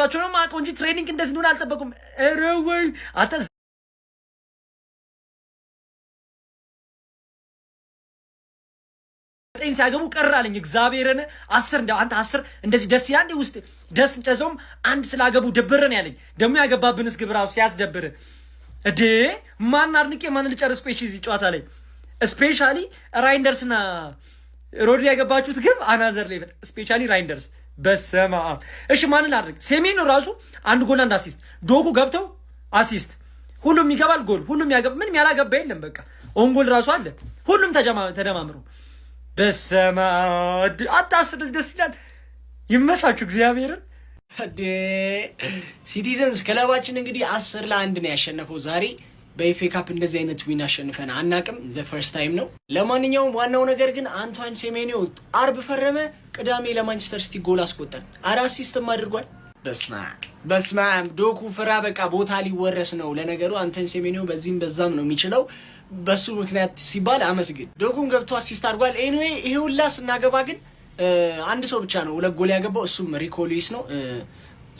ታቸውም አቆ እንጂ ትሬኒንግ እንደዚህ እንደሆነ አልጠበቁም። ኧረ ወይ አታ ጤን ሲያገቡ ቀራለኝ እግዚአብሔርን 10 እንደ አንተ 10 እንደዚህ ደስ ይላል ውስጥ ደስ እንጨዞም አንድ ስላገቡ ደብረን ያለኝ ደግሞ ያገባብንስ ግብራው ሲያስደብር እዴ ማን አድንቄ ማን ልጨርስ ስፔሻሊ ጨዋታ ላይ ስፔሻሊ ራይንደርስና ሮድሪ ያገባችሁት ግብ አናዘር ሌቭል ስፔሻሊ ራይንደርስ በሰማ እሺ ማን ላድርግ ሴሜኖ ራሱ አንድ ጎል አንድ አሲስት ዶኩ ገብተው አሲስት ሁሉም ይገባል ጎል ሁሉም ያገባ ምንም ያላገባ የለም በቃ ኦን ጎል ራሱ አለ ሁሉም ተደማምሮ በሰማ አታስብ ደስ ይላል ይመቻችሁ እግዚአብሔርን አዴ ሲቲዘንስ ክለባችን እንግዲህ 10-1 ነው ያሸነፈው ዛሬ በኤፍኤ ካፕ እንደዚህ አይነት ዊን አሸንፈን አናቅም ዘ ፈርስት ታይም ነው ለማንኛውም ዋናው ነገር ግን አንቷን ሴሜኒዮ አርብ ፈረመ ቅዳሜ ለማንቸስተር ሲቲ ጎል አስቆጠረ 4 አሲስትም አድርጓል በስማ ዶኩ ፍራ በቃ ቦታ ሊወረስ ነው ለነገሩ አንተን ሴሜኒዮ በዚህም በዛም ነው የሚችለው በሱ ምክንያት ሲባል አመስግን ዶኩም ገብቶ አሲስት አድርጓል ኤኒዌይ ይሄ ሁላ ስናገባ ግን አንድ ሰው ብቻ ነው ሁለት ጎል ያገባው እሱም ሪኮ ሉዊስ ነው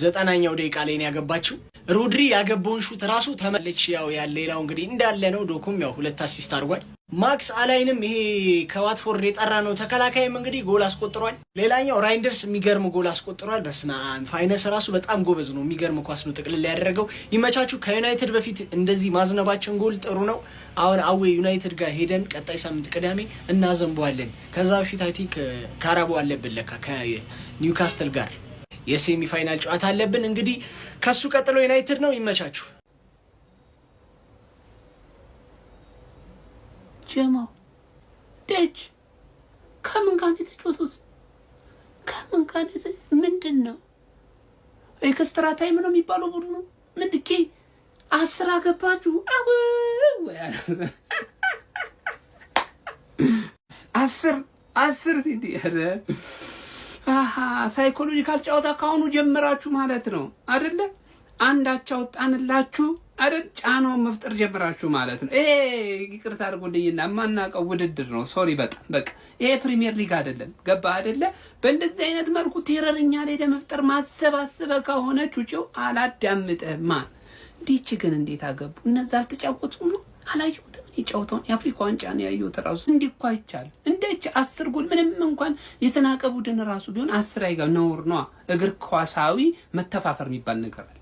90ኛው ደቂቃ ላይ ነው ያገባችው ሮድሪ ያገባውን ሹት ራሱ ተመለች ያው ያሌላው እንግዲህ እንዳለ ነው ዶኩም ያው ሁለት አሲስት አድርጓል ማክስ አላይንም ይሄ ከዋትፎርድ የጠራ ነው ተከላካይም እንግዲህ ጎል አስቆጥሯል ሌላኛው ራይንደርስ የሚገርም ጎል አስቆጥሯል በስና ፋይነስ ራሱ በጣም ጎበዝ ነው የሚገርም ኳስ ነው ጥቅልል ያደረገው ይመቻችሁ ከዩናይትድ በፊት እንደዚህ ማዝነባችን ጎል ጥሩ ነው አሁን አዌ ዩናይትድ ጋር ሄደን ቀጣይ ሳምንት ቅዳሜ እናዘንበዋለን ከዛ በፊት አይ ቲንክ ካራቦ አለብን ለካ ከኒውካስትል ጋር የሴሚ ፋይናል ጨዋታ አለብን እንግዲህ ከሱ ቀጥሎ ዩናይትድ ነው ይመቻችሁ ጀማው ደጅ ከምን ጋር የተጫወቱት ከምን ጋር ምንድነው ኤክስትራ ታይም ነው የሚባለው ቡድኑ ምንድኬ 10 አገባችሁ አው 10 ሲዲያረ ሳይኮሎጂካል ጨዋታ ካሁኑ ጀምራችሁ ማለት ነው አይደለ አንዳቸው ወጣንላችሁ አይደል ጫናውን መፍጠር ጀምራችሁ ማለት ነው ይሄ ይቅርታ አድርጉልኝና ማናቀው ውድድር ነው ሶሪ በጣም በቃ ይሄ ፕሪሚየር ሊግ አይደለም ገባ አይደለ በእንደዚህ አይነት መልኩ ቴረርኛ ላይ ለመፍጠር ማሰባሰበ ከሆነ ቹቹው አላዳምጠማ ዲች ግን እንዴት አገቡ እነዛ አልተጫወቱም ነው አላየሁትም ይጫወተውን የአፍሪካ ዋንጫ ነው ያየሁት ራሱ እንዲኳ ይቻል እንደች 10 ጎል ምንም እንኳን የተናቀ ቡድን ራሱ ቢሆን 10 አይጋው ነውር ነው እግር ኳሳዊ መተፋፈር የሚባል ነገር አለ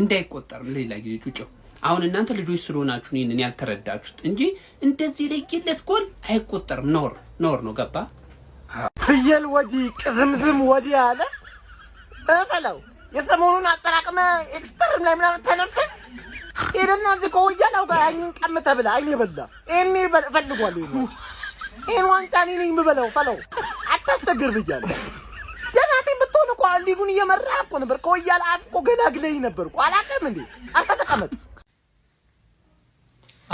እንዳይቆጠር ሌላ ጊዜ ጩጭው አሁን እናንተ ልጆች ስለሆናችሁ እኔን ያልተረዳችሁት እንጂ እንደዚህ ለይለት ጎል አይቆጠርም ነውር ነው ገባ ፍየል ወዲ ቅዝምዝም ወዲ አለ እፈለው የሰሞኑን አጠራቅመ ኤክስትሪም ላይ ምናምን ተነፈስ ይሄና እዚህ ከወያላው ጋር አይን ቀምተ ብላ አይኔ በላ እኔ ፈልጓለሁ ይሄን ዋንጫ እኔ ነኝ የምበለው ፈለው አታስቸግር ብያለሁ ደናቴ የምትሆን እኮ ሊጉን እየመራ እኮ ነበር ከወያላ አፍቆ ገላግለኝ ነበር እኮ አላውቅም እንዴ አታተቀመጥ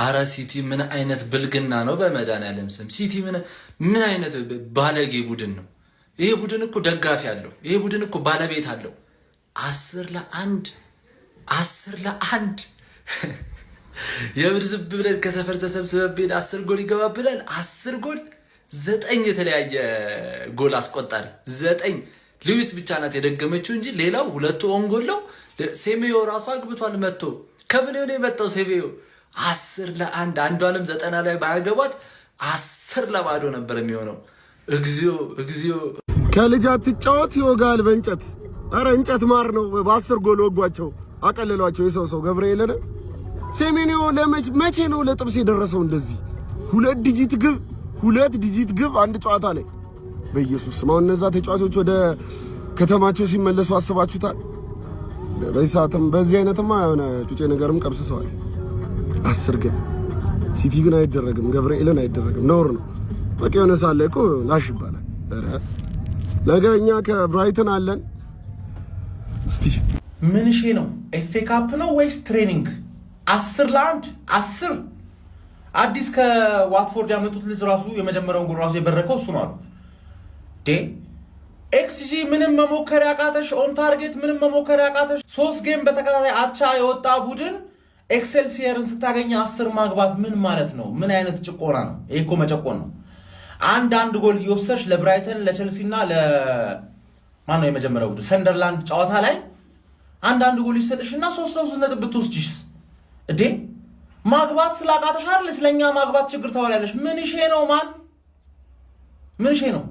አረ ሲቲ ምን አይነት ብልግና ነው በመድኃኒዓለም ስም ሲቲ ምን አይነት ባለጌ ቡድን ነው ይሄ ቡድን እኮ ደጋፊ አለው ይሄ ቡድን እኮ ባለቤት አለው 10-1 የብርዝብ ብለን ከሰፈር ተሰብስበን 10 ጎል ይገባብናል 10 ጎል 9 የተለያየ ጎል አስቆጣሪ 9 ሉዊስ ብቻ ናት የደገመችው እንጂ ሌላው ሁለቱ ኦንጎል ነው ሴሜዮ ራሱ አግብቷል መጥቶ ከምን ነው የመጣው ሴሜዮ 10-1 አንዷንም 90 ላይ ባያገባት 10-0 ነበር የሚሆነው እግዚኦ ከልጅ አትጫወት ይወጋል በእንጨት አረ እንጨት ማር ነው በ10 ጎል ወጓቸው አቀለሏቸው የሰው ገብርኤልን ሴሜኒዮ መቼ ነው ለጥብስ የደረሰው እንደዚህ 2 ዲጂት ግብ አንድ ጨዋታ ላይ በኢየሱስ ስም እነዛ ተጫዋቾች ወደ ከተማቸው ሲመለሱ አስባችሁታል በይሳተም በዚህ አይነትማ የሆነ ጩጬ ነገርም ቀብስሰዋል 10 ግብ ሲቲ ግን አይደረግም ገብርኤልን አይደረግም ነውር ነው በቃ የሆነ ሳለ እኮ ላሽ ይባላል አረ ነገኛ ከብራይተን አለን እስቲ ምን እሺ ነው ኤፍኤ ካፕ ነው ወይስ ትሬኒንግ 10-1 10 አዲስ ከዋትፎርድ ያመጡት ልጅ ራሱ የመጀመሪያውን ጎል ራሱ የበረከው እሱ ነው አሉ ኤክስጂ ምንም መሞከር ያቃተሽ ኦን ታርጌት ምንም መሞከር ያቃተሽ 3 ጌም በተከታታይ አቻ የወጣ ቡድን ኤክሴልሲየርን ስታገኝ 10 ማግባት ምን ማለት ነው ምን አይነት ጭቆና ነው ይሄ እኮ መጨቆን ነው አንድ ጎል ይወሰሽ ለብራይተን ለቸልሲና ለማን ነው የመጀመሪያው ቡድን ሰንደርላንድ ጨዋታ ላይ አንዳንድ ጎል ይሰጥሽና 3 ነጥብ ብትወስጂስ እንዴ? ማግባት ስላቃተሽ አይደል ስለኛ ማግባት ችግር ታወሪያለሽ። ምን እሺ ነው ማን ምን እሺ ነው?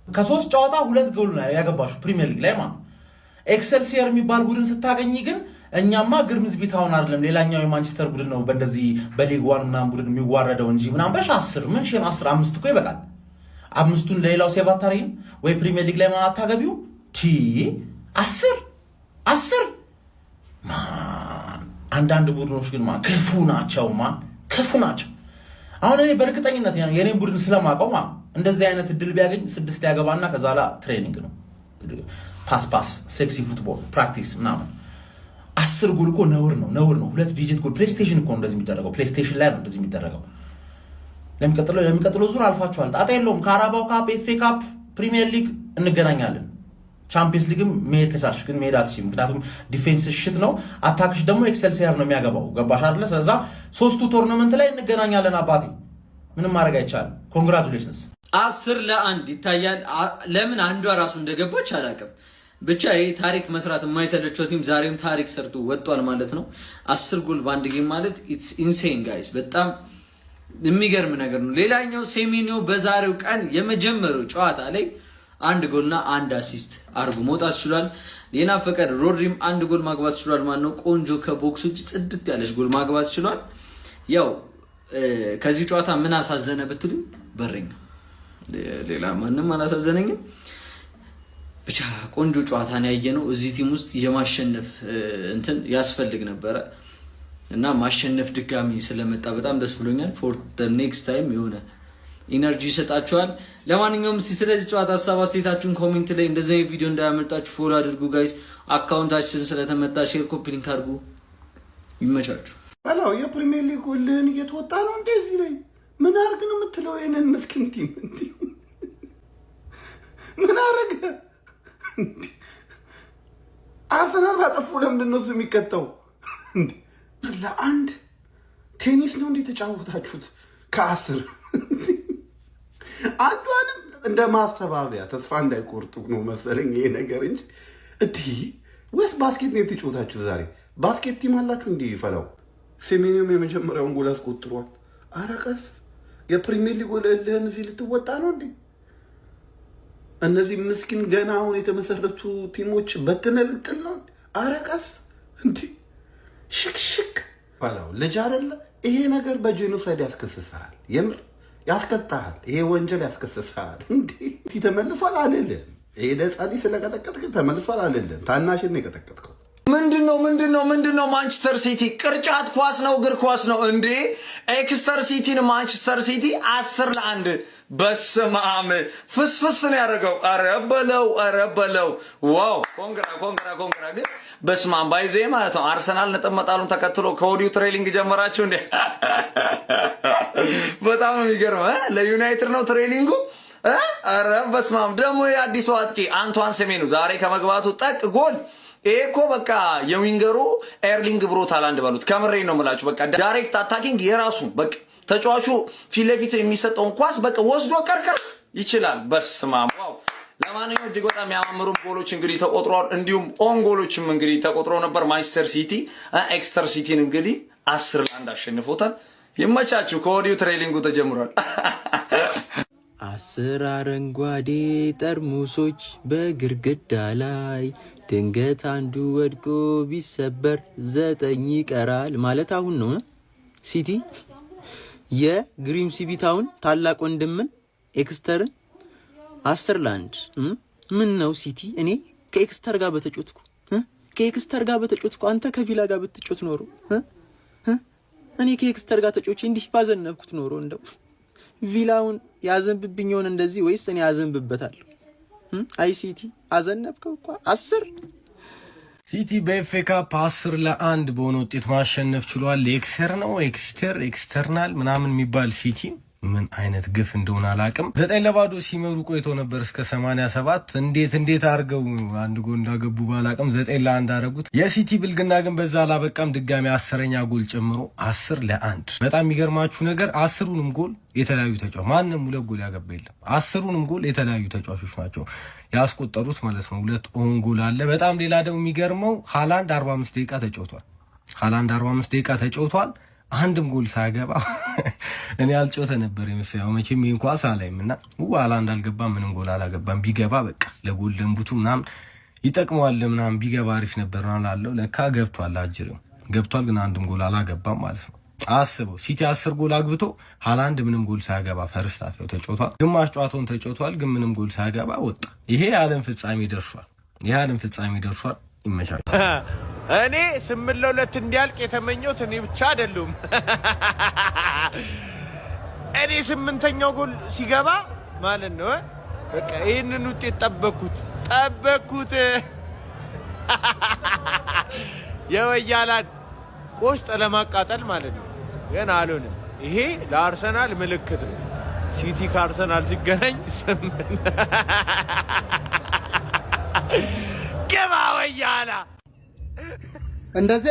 ከ3 ጨዋታ 2 ጎል ነው ያገባሽው ፕሪሚየር ሊግ ላይ ማለት ኤክሰልሲየር የሚባል ቡድን ስታገኝ ግን እኛማ ግርምዝ ቢታውን አይደለም ሌላኛው የማንቸስተር ቡድን ነው በእንደዚህ በሊግ 1 ምናምን ቡድን የሚዋረደው እንጂ ምናምን በሽ 10 ምን እሺ ነው 10 5 እኮ ይበቃል። 5ቱን ለሌላው ሴቭ አታረጊም ወይ ፕሪሚየር ሊግ ላይ ማን አታገቢው ቲ 10 አንዳንድ ቡድኖች ግን ክፉ ናቸው ክፉ ናቸው። አሁን እኔ በእርግጠኝነት የኔን ቡድን ስለማውቀው እንደዚህ አይነት እድል ቢያገኝ 6 ያገባና ከዛ ላ ትሬኒንግ ነው ፓስ ሴክሲ ፉትቦል ፕራክቲስ ምናምን 10 ጎል እኮ ነውር ነው 2 ዲጂት ጎል ፕሌይስቴሽን እኮ እንደዚህ የሚደረገው ፕሌይስቴሽን ላይ ነው እንደዚህ የሚደረገው። ለሚቀጥለው ዙር አልፋችኋል ጣጣ የለውም። ካራባው ካፕ ኤፍ ኤ ካፕ ፕሪሚየር ሊግ እንገናኛለን። ቻምፒየንስ ሊግም መሄድ ከቻልሽ ግን መሄድ አትችይም። ምክንያቱም ዲፌንስ ሽት ነው አታክሽ ደግሞ ኤክሰልሲየር ነው የሚያገባው ገባሽ አይደለ? ስለዛ 3ቱ ቶርናመንት ላይ እንገናኛለን አባቴ ምንም ማድረግ አይቻልም። ኮንግራቹሌሽንስ 10-1 ይታያል። ለምን አንዷ ራሱ እንደገባች አላውቅም። ብቻ ይሄ ታሪክ መስራት የማይሰለቸው ቲም ዛሬም ታሪክ ሰርቶ ወጥቷል ማለት ነው። 10 ጎል በአንድ ጌም ማለት ኢትስ ኢንሴን ጋይስ፣ በጣም የሚገርም ነገር ነው። ሌላኛው ሴሜኒዮ በዛሬው ቀን የመጀመሪያው ጨዋታ ላይ 1 ጎልና 1 አሲስት አርጎ መውጣት ችሏል። ሌና ፈቀድ ሮድሪም 1 ጎል ማግባት ችሏል ማለት ነው። ቆንጆ ከቦክስ ውጭ ጽድት ያለች ጎል ማግባት ችሏል። ያው ከዚህ ጨዋታ ምን አሳዘነ ብትሉ በረኛ ሌላ ማንም አላሳዘነኝም። ብቻ ቆንጆ ጨዋታ ነው ያየነው። እዚህ ቲም ውስጥ የማሸነፍ እንትን ያስፈልግ ነበረ እና ማሸነፍ ድጋሚ ስለመጣ በጣም ደስ ብሎኛል። ፎር ዘ ኔክስት ታይም የሆነ ኢነርጂ ይሰጣችኋል። ለማንኛውም ስለዚህ ጨዋታ ሀሳብ አስተያየታችሁን ኮሜንት ላይ እንደዚህ ቪዲዮ እንዳያመልጣችሁ ፎሎ አድርጉ ጋይስ። አካውንታችን ስለተመታ ሼር ኮፒ ሊንክ አድርጉ። ይመቻችሁ። አላው የፕሪሚየር ሊግ ጎልህን እየተወጣ ነው እንደዚህ ላይ ምን አርግ ነው የምትለው? ይሄንን ምስኪን ቲም እንዴ ምን አረገ? አርሰናል ባጠፉ ለምንድን ነው እሱ የሚቀጣው? እንዴ ለአንድ ቴኒስ ነው እንዴ ተጫወታችሁት? ከ10 አንዷንም እንደ ማስተባበያ ተስፋ እንዳይቆርጡ ነው መሰለኝ ይሄ ነገር እንጂ እቲ ወይስ ባስኬት ነው የተጫወታችሁት ዛሬ? ባስኬት ቲም አላችሁ እንዴ? ይፈላው ሴሜኒዮም የመጀመሪያውን ጎል አስቆጥሯል። አረቀስ የፕሪሚየር ሊግ ጎልህን እዚህ ልትወጣ ነው እንዴ? እነዚህ ምስኪን ገና አሁን የተመሰረቱ ቲሞች በትነልጥል ነው። አረቀስ እንዴ ሽክሽክ ባላው ልጅ አይደለ ይሄ ነገር በጄኖሳይድ ያስከስሳል። የምር ያስቀጣል። ይሄ ወንጀል ያስከስሳል። እንዴ ተመልሷል አልልም። ይሄ ለጻሊ ስለቀጠቀጥክ ተመልሷል አልልም። ታናሽን ነው የቀጠቀጥከው። ምንድነው ማንቸስተር ሲቲ ቅርጫት ኳስ ነው እግር ኳስ ነው እንዴ? ኤክስተር ሲቲን ማንቸስተር ሲቲ 10-1 በስማም ፍስፍስ ነው ያደረገው። ኧረ በለው ዋው! ኮንግራ ግን በስማም ባይዜ ማለት ነው። አርሰናል ነጥብ መጣሉን ተከትሎ ከወዲሁ ትሬኒንግ ጀመራችሁ እንዴ? በጣም የሚገርም ለዩናይትድ ነው ትሬኒንጉ። ኧረ በስማም ደግሞ የአዲሱ አጥቂ አንቷን ሴሜኑ ዛሬ ከመግባቱ ጠቅ ጎል ይሄ እኮ በቃ የዊንገሩ ኤርሊንግ ብሮት ሃላንድ ባሉት ከምሬ ነው የምላችሁ። በቃ ዳይሬክት አታኪንግ የራሱ በቃ ተጫዋቹ ፊት ለፊት የሚሰጠውን ኳስ በቃ ወስዶ ቀርቀር ይችላል። በስማም ዋው! ለማንኛውም እጅግ በጣም ያማምሩ ጎሎች እንግዲህ ተቆጥረዋል። እንዲሁም ኦን ጎሎችም እንግዲህ ተቆጥረው ነበር። ማንቸስተር ሲቲ ኤክስተር ሲቲን እንግዲህ 10-1 አሸንፎታል። ይመቻችሁ። ከወዲሁ ትሬኒንጉ ተጀምሯል። 10 አረንጓዴ ጠርሙሶች በግርግዳ ላይ ድንገት አንዱ ወድቆ ቢሰበር 9 ይቀራል ማለት አሁን ነው። ሲቲ የግሪምሲ ቢታውን ታላቅ ወንድምን ኤክስተርን 10-1 ምን ነው ሲቲ? እኔ ከኤክስተር ጋር በተጮትኩ አንተ ከቪላ ጋር ብትጮት ኖሮ እኔ ከኤክስተር ጋር ተጮቼ እንዲህ ባዘነብኩት ኖሮ እንደው ቪላውን ያዘንብብኝ ይሆን እንደዚህ ወይስ እኔ ያዘንብበታለሁ? አይ ሲቲ አዘነብከው እኮ 10 ሲቲ በኤፍኤ ካፕ 10-1 በሆነ ውጤት ማሸነፍ ችሏል። ኤክስተር ነው ኤክስተርናል ምናምን የሚባል ሲቲ ምን አይነት ግፍ እንደሆነ አላቅም። 9-0 ሲመሩ ቆይቶ ነበር እስከ 87 እንዴት አርገው አንድ ጎል እንዳገቡ ባላቅም 9-1 አረጉት። የሲቲ ብልግና ግን በዛ አላበቃም። ድጋሚ 10ኛ ጎል ጨምሮ 10-1። በጣም የሚገርማችሁ ነገር 10ሩንም ጎል የተለያዩ ተጫዋቾች ማንንም 2 ጎል ያገባ የለም። 10ሩንም ጎል የተለያዩ ተጫዋቾች ናቸው ያስቆጠሩት ማለት ነው። 2 ኦን ጎል አለ። በጣም ሌላ ደግሞ የሚገርመው ሃላንድ 45 ደቂቃ ተጫውቷል። ሃላንድ 45 ደቂቃ ተጫውቷል። አንድም ጎል ሳያገባ እኔ አልጮተ ነበር የመሰለው መቼም ይሄን ኳስ አላይም እና ሃላንድ አልገባም፣ ምንም ጎል አላገባም። ቢገባ በቃ ለጎል ለምቡቱ ምናምን ይጠቅመዋል ምናምን ቢገባ አሪፍ ነበር ምናምን አለው። ለካ ገብቷል፣ አጅሬው ገብቷል፣ ግን አንድም ጎል አላገባም ማለት ነው። አስበው ሲቲ 10 ጎል አግብቶ ሃላንድ ምንም ጎል ሳያገባ ፈርስት ሃፍ ተጫውቷል። ግማሽ ጨዋታውን ተጫውቷል፣ ግን ምንም ጎል ሳያገባ ወጣ። ይሄ የዓለም ፍጻሜ ደርሷል። የዓለም ፍጻሜ ደርሷል። ይመቻል። እኔ 8-2 እንዲያልቅ የተመኘሁት እኔ ብቻ አይደሉም። እኔ 8ኛው ጎል ሲገባ ማለት ነው በቃ ይሄንን ውጤት ጠበኩት። የወያላን ቆስጥ ለማቃጠል ማለት ነው፣ ግን አልሆነም። ይሄ ለአርሰናል ምልክት ነው። ሲቲ ከአርሰናል ሲገናኝ 8 ገባ ወያላ። እንደዚህ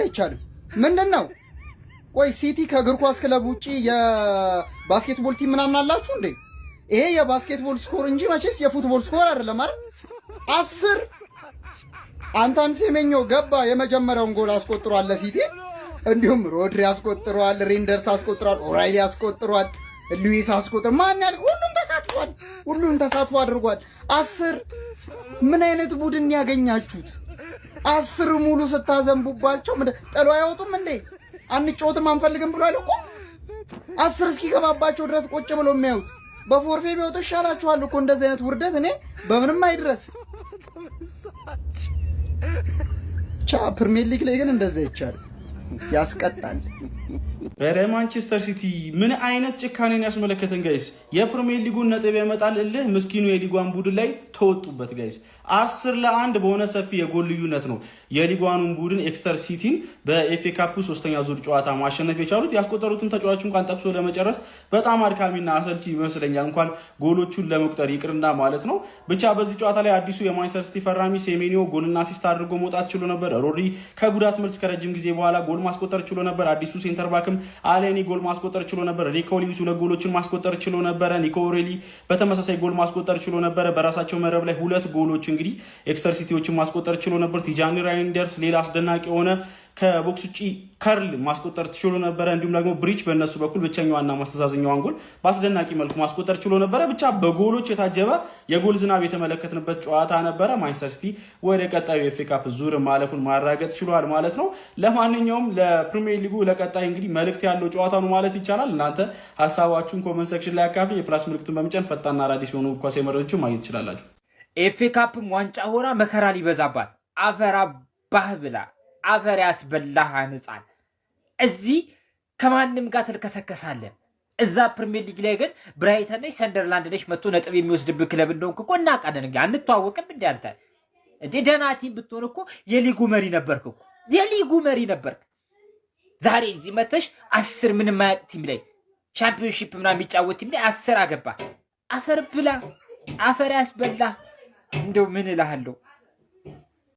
አይቻልም። ምንድነው? ቆይ ሲቲ ከእግር ኳስ ክለብ ውጪ የባስኬትቦል ቲም ምናምን አላችሁ እንዴ? ይሄ የባስኬትቦል ስኮር እንጂ መቼስ የፉትቦል ስኮር አይደለም አይደል? 10 አንቶን ሴሜኞ ገባ፣ የመጀመሪያውን ጎል አስቆጥሯል ለሲቲ። እንዲሁም ሮድሪ አስቆጥሯል፣ ሪንደርስ አስቆጥሯል፣ ኦራይሊ አስቆጥሯል፣ ሉዊስ አስቆጥሯል። ማን ያል ሁሉም ተሳትፎ አድርጓል። 10 ምን አይነት ቡድን ያገኛችሁት? 10 ሙሉ ስታዘንቡባቸው ጥሎ አይወጡም እንዴ? አንጮትም አንፈልግም ብሎ አይልቁ 10 እስኪገባባቸው ድረስ ቁጭ ብሎ የሚያዩት በፎርፌ ቢወጡ ይሻላችኋል እኮ። እንደዚህ አይነት ውርደት እኔ በምንም አይድረስ። ፕሪሚየር ሊግ ላይ ግን እንደዚህ ይቻላል፣ ያስቀጣል። ወደ ማንቸስተር ሲቲ ምን አይነት ጭካኔን ያስመለከተን ጋይስ። የፕሪሚየር ሊጉን ነጥብ ያመጣል እልህ ምስኪኑ የሊጓን ቡድን ላይ ተወጡበት ጋይስ። 10-1 በሆነ ሰፊ የጎል ልዩነት ነው የሊጓኑን ቡድን ኤክስተር ሲቲን በኤፍኤ ካፕ 3ኛ ዙር ጨዋታ ማሸነፍ የቻሉት። ያስቆጠሩትን ተጫዋች እንኳን ጠቅሶ ለመጨረስ በጣም አድካሚና አሰልቺ ይመስለኛል፣ እንኳን ጎሎቹን ለመቁጠር ይቅርና ማለት ነው። ብቻ በዚህ ጨዋታ ላይ አዲሱ የማንቸስተር ሲቲ ፈራሚ ሴሜኒዮ ጎልና አሲስት አድርጎ መውጣት ችሎ ነበር። ሮድሪ ከጉዳት መልስ ከረጅም ጊዜ በኋላ ጎል ማስቆጠር ችሎ ነበር። አዲሱ ሴንተር ባክም አሌኒ ጎል ማስቆጠር ችሎ ነበር። ሪኮ ሊዊስ 2 ጎሎችን ማስቆጠር ችሎ ነበር። ኒኮ ኦሬሊ በተመሳሳይ ጎል ማስቆጠር ችሎ ነበር። በራሳቸው መረብ ላይ 2 ጎሎች እንግዲህ ኤክስተር ሲቲዎችን ማስቆጠር ችሎ ነበር። ቲጃኒ ራይንደርስ ሌላ አስደናቂ የሆነ ከቦክስ ውጪ ከርል ማስቆጠር ችሎ ነበር። እንዲሁም ደግሞ ብሪች በእነሱ በኩል ብቸኛዋና ማስተዛዘኛዋን ጎል በአስደናቂ መልኩ ማስቆጠር ችሎ ነበረ። ብቻ በጎሎች የታጀበ የጎል ዝናብ የተመለከትንበት ጨዋታ ነበረ። ማንቸስተር ሲቲ ወደ ቀጣዩ የኤፍኤ ካፕ ዙር ማለፉን ማረጋገጥ ችሏል ማለት ነው። ለማንኛውም ለፕሪሚየር ሊጉ ለቀጣይ እንግዲህ መልእክት ያለው ጨዋታ ነው ማለት ይቻላል። እናንተ ሀሳባችሁን ኮመንት ሴክሽን ላይ አካፊ የፕላስ ምልክቱን በመጫን ፈጣንና አዳዲስ የሆኑ ኳስ መረጃዎችን ማግኘት ትችላላችሁ። ኤፍኤ ካፕም ዋንጫ ሆና መከራ ሊበዛባት አፈራ ባህ ብላ አፈር ያስበላህ አንጻል እዚህ ከማንም ጋር ተልከሰከሳለ። እዛ ፕሪሚየር ሊግ ላይ ግን ብራይተን ነሽ ሰንደርላንድ ነሽ መጥቶ ነጥብ የሚወስድብህ ክለብ እንደሆንክ እኮ እናውቃለን። እንግዲህ አንተዋወቅም እንዴ አንተ እንዴ? ደህና ቲም ብትሆን እኮ የሊጉ መሪ ነበርክ እኮ የሊጉ መሪ ነበርክ። ዛሬ እዚህ መተሽ 10 ምንም ማያቅ ቲም ላይ ቻምፒዮንሺፕ ምናምን የሚጫወት ቲም ላይ 10 አገባ። አፈር ብላ አፈር ያስበላህ። እንደው ምን እልሃለሁ